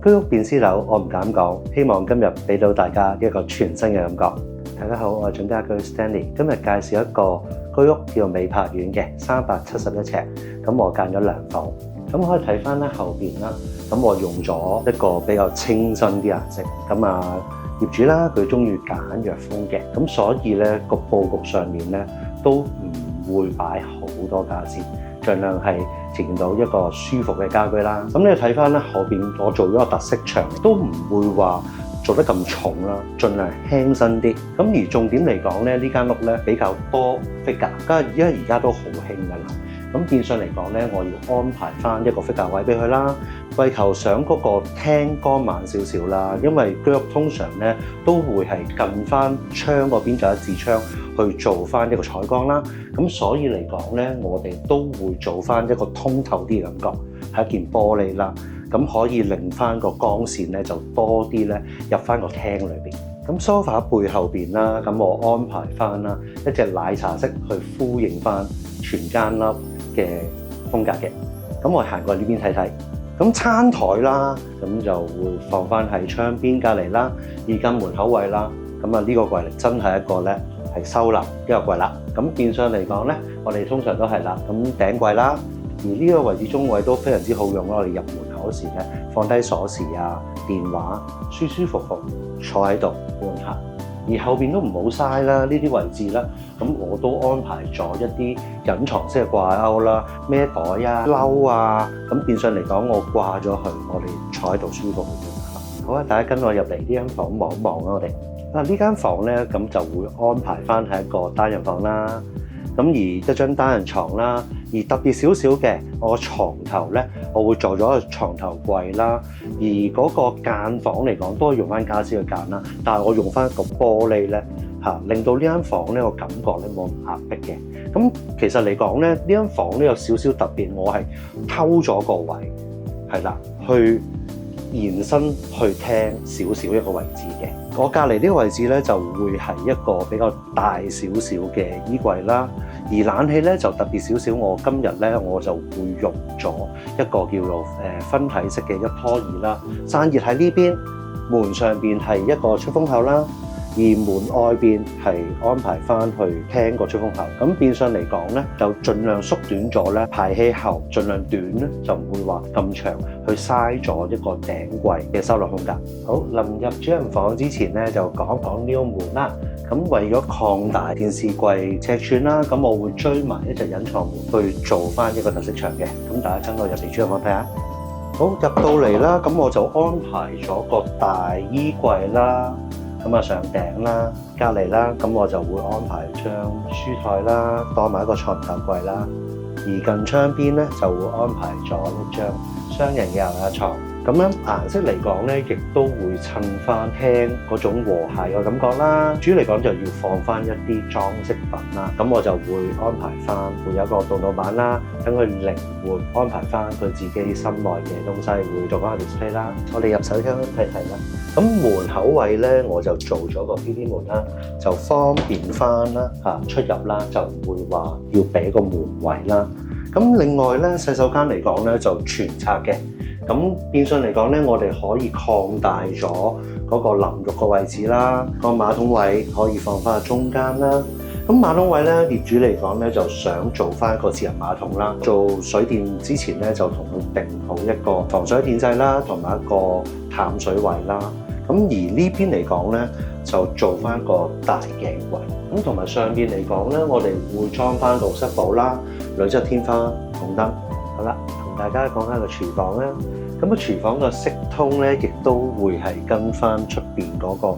居屋變私樓，我唔敢講，希望今日俾到大家一個全新嘅感覺。大家好，我係準家居 Stanley， 今日介紹一個居屋叫美柏苑嘅371尺，咁我間咗2房，咁可以睇翻咧後邊啦，咁我用咗一個比較清新啲顏色，咁業主啦佢中意簡約風嘅，咁所以咧個佈局上面咧都唔會擺好多家私，盡量係呈現到一個舒服嘅家居啦。咁你睇翻咧後邊我做咗個特色牆，都唔會話做得咁重啦，盡量輕身啲。咁而重點嚟講咧，呢間屋咧比較多 figure， 因為而家都好興㗎啦。咁變相嚟講咧，我要安排翻一個 figure 位俾佢啦，為求想嗰個廳光猛少少啦。因為居屋通常咧都會係近翻窗嗰邊就一支窗去做翻一個採光啦。咁所以嚟講咧，我哋都會做翻一個通透啲嘅感覺，係一件玻璃啦。咁可以令翻個光線咧就多啲咧入翻個廳裏邊。咁 sofa 背後邊啦，咁我安排翻啦一隻奶茶色去呼應翻全間粒嘅風格嘅。咁我行過呢邊睇睇。咁餐台啦，咁就會放翻喺窗邊隔離啦，而近門口位啦。咁呢個櫃咧真係一個咧係收納一個櫃啦。咁變相嚟講咧，我哋通常都係啦。咁頂櫃啦，而呢個位置中位都非常之好用咯。我哋入門口嗰時咧，放低鎖匙啊、電話，舒舒服服坐喺度換客。而後邊都唔好嘥啦，呢啲位置啦，咁我都安排咗一啲隱藏式嘅掛鈎啦、孭袋啊、褸啊，咁變相嚟講，我掛咗去，我哋坐喺度舒服啲。好啊，大家跟我入嚟呢間房望一望啊，我哋呢間房咧，咁就會安排翻係一個單人房啦。咁而一張單人床啦，而特別少少嘅，我個床頭咧，我會做咗個床頭櫃啦。而嗰個間房嚟講，都係用翻家私去間啦。但係我用翻一個玻璃咧，令到呢間房咧個感覺咧冇咁壓迫嘅。咁其實嚟講咧，呢間房咧有少少特別，我係偷咗個位，係啦，去延伸去廳少少一個位置嘅。我隔離呢個位置咧就會係一個比較大少少嘅衣櫃啦，而冷氣咧就特別少少。我今日咧我就會用咗一個叫做分體式嘅一拖二啦，散熱喺呢邊，門上邊係一個出風口啦，而門外邊係安排翻去廳個出風口。咁變相嚟講咧，就盡量縮短咗咧排氣口，盡量短咧就唔會話咁長，去嘥咗一個頂櫃嘅收納空間。好，臨入主人房之前咧，就講一講呢個門啦。咁為咗擴大電視櫃尺寸啦，咁我會追埋一隻隱藏門去做翻一個特色牆嘅。咁大家跟我入嚟主人房睇下。好，入到嚟啦，咁我就安排咗個大衣櫃啦。咁上頂啦，隔離啦，咁我就會安排張書台啦，當埋一個床頭櫃啦。而近窗邊咧，就會安排咗一張雙人嘅牛架床。咁樣顏色嚟講咧，亦都會襯翻廳嗰種和諧嘅感覺啦。主要嚟講就要放翻一啲裝飾品啦。咁我就會安排翻會有一個動動板啦，等佢靈活安排翻佢自己心內嘅東西，會做翻個 display 啦。我哋入手窗睇睇啦。咁門口位咧，我就做咗個 PP 門啦，就方便翻啦出入啦，就唔會話要俾個門位啦。咁另外咧，洗手間嚟講咧就全拆嘅。咁變相嚟講咧，我哋可以擴大咗嗰個淋浴個位置啦，個馬桶位可以放翻喺中間啦。咁馬桶位咧，業主嚟講咧就想做翻一個智能馬桶啦。做水電之前咧，就同佢定好一個防水電掣啦，同埋一個淡水位啦。咁而呢邊嚟講咧，就做翻一個大鏡櫃。咁同埋上邊嚟講咧，我哋會裝翻鍼漆布啦、鋁質天花、筒燈。好啦，同大家講下個廚房啦。咁廚房個色通咧，亦都會係跟翻出邊嗰個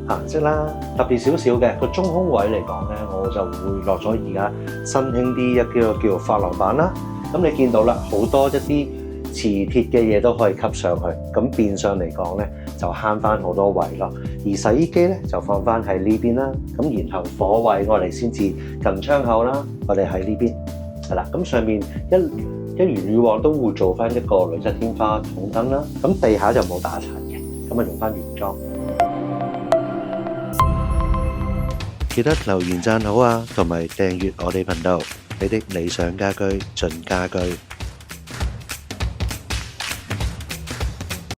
顏色啦。特別少少嘅個中空位嚟講咧，我就會落咗而家新興啲一個叫做珐琅板啦。咁你見到啦，好多一啲磁鐵嘅嘢都可以吸上去。咁變相嚟講咧，就慳翻好多位咯。而洗衣機咧就放翻喺呢邊啦。咁然後火位我哋先至近窗口啦，我哋喺呢邊係啦。咁上面一如以往都會做翻一個鋁質天花筒燈啦，咁地下就冇打殘嘅，咁用翻原裝。記得留言讚好啊，同埋訂閱我哋頻道，你的理想家居盡家居。